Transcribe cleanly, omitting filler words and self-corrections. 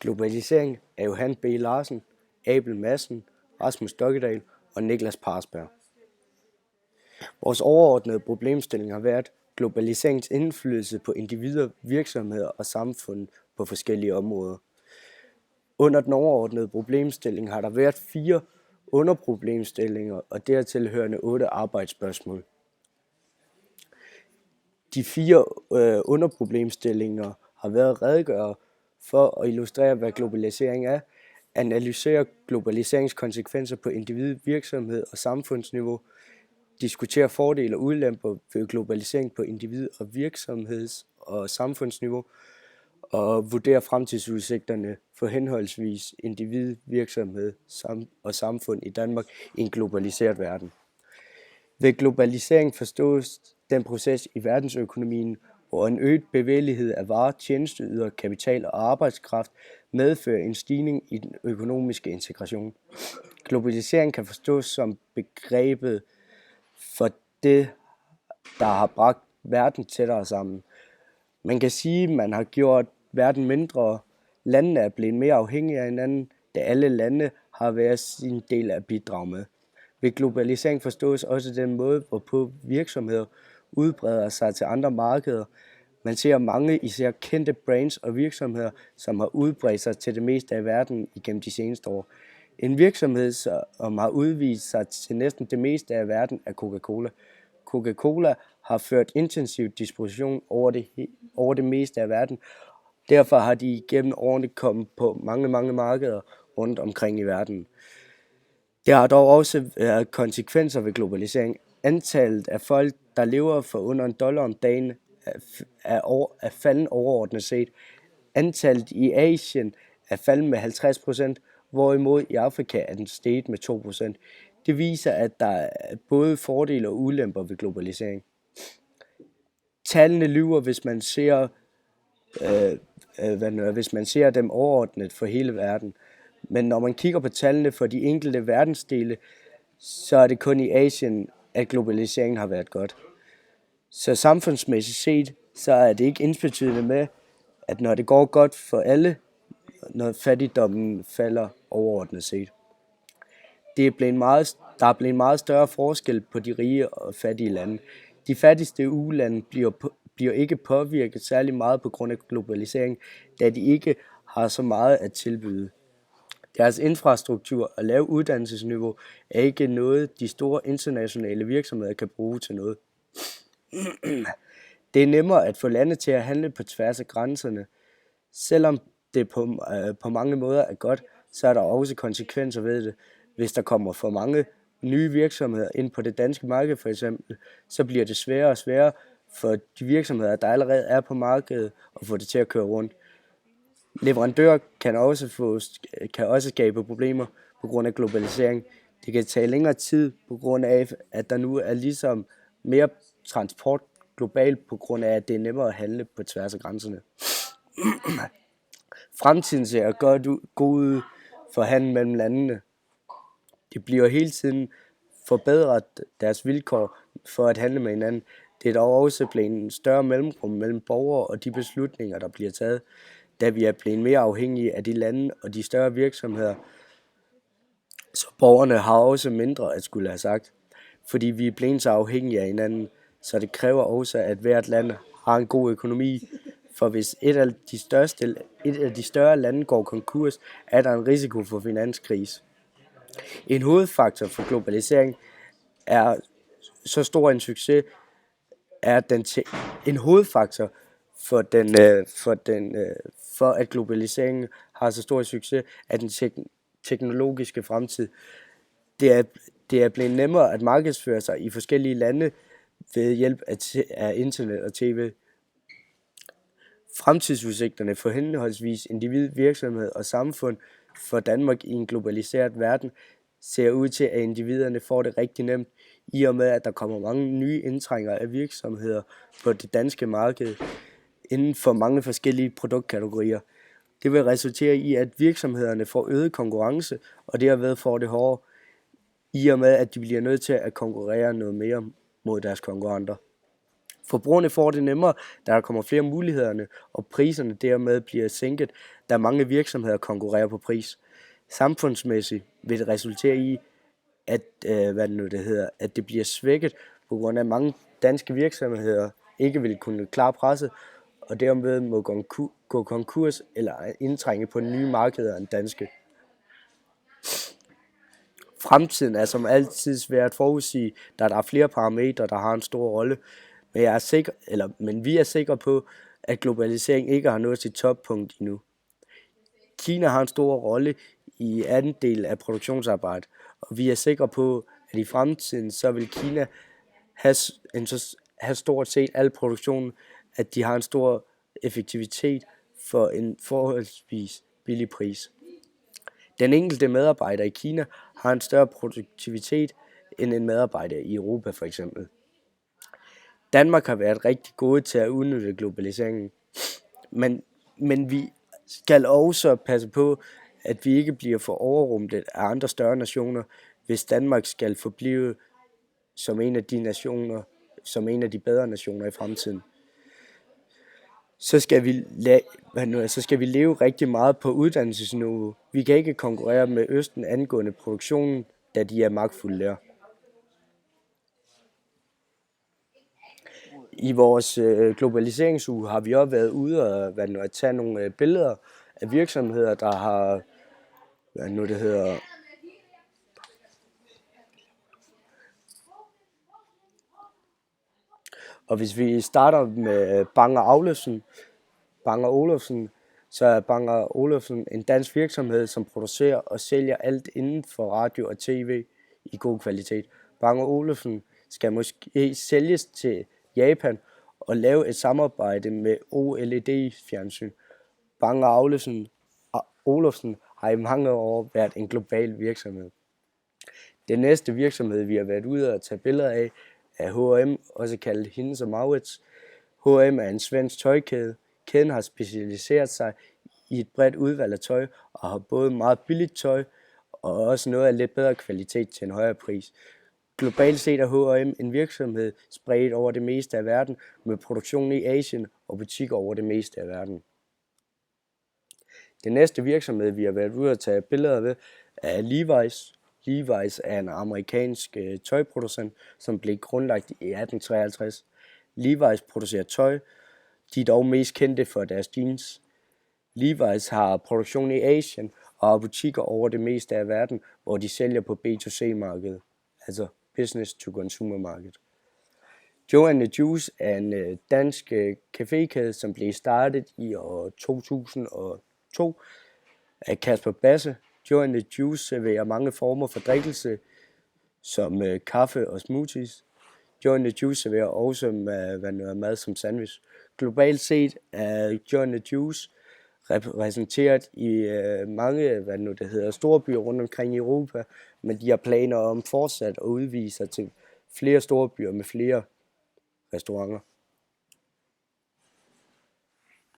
Globalisering af Johan B. Larsen, Abel Madsen, Rasmus og Nicklas. Vores overordnede problemstilling har været globaliseringens indflydelse på individer, virksomheder og samfund på forskellige områder. Under den overordnede problemstilling har der været 4 underproblemstillinger og dertil hørende 8 arbejdsspørgsmål. De 4 underproblemstillinger har været at redegøre for at illustrere, hvad globalisering er, analysere globaliseringskonsekvenser på individ, virksomhed og samfundsniveau, diskutere fordele og ulemper ved globalisering på individ- og virksomheds- og samfundsniveau, og vurdere fremtidsudsigterne for henholdsvis individ, virksomhed og samfund i Danmark i en globaliseret verden. Ved globalisering forstås den proces i verdensøkonomien, hvor en øget bevægelighed af varer, tjenesteydelser, kapital og arbejdskraft medfører en stigning i den økonomiske integration. Globalisering kan forstås som begrebet for det, der har bragt verden tættere sammen. Man kan sige, at man har gjort verden mindre. Landene er blevet mere afhængige af hinanden, da alle lande har været sin del af bidrag med. Ved globalisering forstås også den måde, hvorpå virksomheder udbreder sig til andre markeder. Man ser mange især kendte brands og virksomheder, som har udbredt sig til det meste af verden igennem de seneste år. En virksomhed, som har udvist sig til næsten det meste af verden, er Coca-Cola. Coca-Cola har ført intensiv distribution over det meste af verden. Derfor har de igennem årene kommet på mange markeder rundt omkring i verden. Der har dog også været konsekvenser ved globalisering. Antallet af folk, der lever for under $1 om dagen, er faldet overordnet set. Antallet i Asien er faldet med 50%, hvorimod i Afrika er den steget med 2%. Det viser, at der er både fordele og ulemper ved globalisering. Tallene lyver, hvis man ser dem overordnet for hele verden. Men når man kigger på tallene for de enkelte verdensdele, så er det kun i Asien, at globaliseringen har været godt. Så samfundsmæssigt set, så er det ikke ensbetydende med, at når det går godt for alle, når fattigdommen falder overordnet set. Der er blevet meget større forskel på de rige og fattige lande. De fattigste ulande bliver ikke påvirket særlig meget på grund af globalisering, da de ikke har så meget at tilbyde. Deres infrastruktur og lav uddannelsesniveau er ikke noget, de store internationale virksomheder kan bruge til noget. Det er nemmere at få lande til at handle på tværs af grænserne. Selvom det på mange måder er godt, så er der også konsekvenser ved det. Hvis der kommer for mange nye virksomheder ind på det danske marked for eksempel, så bliver det sværere og sværere for de virksomheder, der allerede er på markedet, at få det til at køre rundt. Leverandører kan også skabe problemer på grund af globalisering. Det kan tage længere tid på grund af, at der nu er ligesom mere transport globalt på grund af, at det er nemmere at handle på tværs af grænserne. Fremtiden ser godt ud for handel mellem landene. Det bliver hele tiden forbedret deres vilkår for at handle med hinanden. Det er dog også blevet en større mellemrum mellem borgere og de beslutninger, der bliver taget, da vi er blevet mere afhængige af de lande og de større virksomheder. Så borgerne har også mindre at skulle have sagt, fordi vi er blevet så afhængige af hinanden. Så det kræver også, at hvert land har en god økonomi. For hvis et af de større lande går konkurs, er der en risiko for finanskrise. En hovedfaktor for globalisering er så stor en succes, en hovedfaktor for at globaliseringen har så stor succes, er den teknologiske fremtid. Det er blevet nemmere at markedsføre sig i forskellige lande ved hjælp af internet og tv. Fremtidsudsigterne for henholdsvis individ, virksomhed og samfund for Danmark i en globaliseret verden ser ud til, at individerne får det rigtig nemt, i og med, at der kommer mange nye indtrængere af virksomheder på det danske marked inden for mange forskellige produktkategorier. Det vil resultere i, at virksomhederne får øget konkurrence, og derved får det hårdere, i og med, at de bliver nødt til at konkurrere noget mere mod deres konkurrenter. Forbrugerne får det nemmere, da der kommer flere mulighederne, og priserne dermed bliver sænket, da mange virksomheder konkurrerer på pris. Samfundsmæssigt vil det resultere i, at, at det bliver svækket, på grund af at mange danske virksomheder ikke vil kunne klare presset, og dermed må gå konkurs eller indtrænge på nye markeder end danske. Fremtiden er som altid svært at forudsige, da der er flere parametre, der har en stor rolle. Men vi er sikre på, at globalisering ikke har nået sit toppunkt endnu. Kina har en stor rolle i anden del af produktionsarbejdet, og vi er sikre på, at i fremtiden så vil Kina have stort set al produktionen, at de har en stor effektivitet for en forholdsvis billig pris. Den enkelte medarbejder i Kina har en større produktivitet end en medarbejder i Europa for eksempel. Danmark har været rigtig gode til at udnytte globaliseringen, men vi skal også passe på, at vi ikke bliver for overrumplet af andre større nationer, hvis Danmark skal forblive som en af de bedre nationer i fremtiden. Så skal vi leve rigtig meget på uddannelsesniveau. Vi kan ikke konkurrere med Østen angående produktionen, da de er magtfulde der. I vores globaliseringsuge har vi også været ude og at tage nogle billeder af virksomheder, der har Og hvis vi starter med Bang & Olufsen, så er Bang & Olufsen en dansk virksomhed, som producerer og sælger alt inden for radio og tv i god kvalitet. Bang & Olufsen skal måske sælges til Japan og lave et samarbejde med OLED-fjernsyn. Bang & Olufsen har i mange år været en global virksomhed. Den næste virksomhed, vi har været ude og tage billeder af, er H&M, også kaldet Hennes & Mauritz. H&M er en svensk tøjkæde. Kæden har specialiseret sig i et bredt udvalg af tøj, og har både meget billigt tøj, og også noget af lidt bedre kvalitet til en højere pris. Globalt set er H&M en virksomhed spredt over det meste af verden, med produktion i Asien og butikker over det meste af verden. Den næste virksomhed, vi har været ude at tage billeder ved, er Levi's. Levi's er en amerikansk tøjproducent, som blev grundlagt i 1853. Levi's producerer tøj. De er dog mest kendte for deres jeans. Levi's har produktion i Asien og har butikker over det meste af verden, hvor de sælger på B2C-markedet, altså business to consumer market. Johan er en dansk cafékæde, som blev startet i år 2002 af Kasper Basse. Johan serverer mange former for drikkelse, som kaffe og smoothies. Johan serverer også mad som sandwich. Globalt set er Johan repræsenteret i mange store byer rundt omkring i Europa, men de har planer om fortsat at udvide sig til flere store byer med flere restauranter.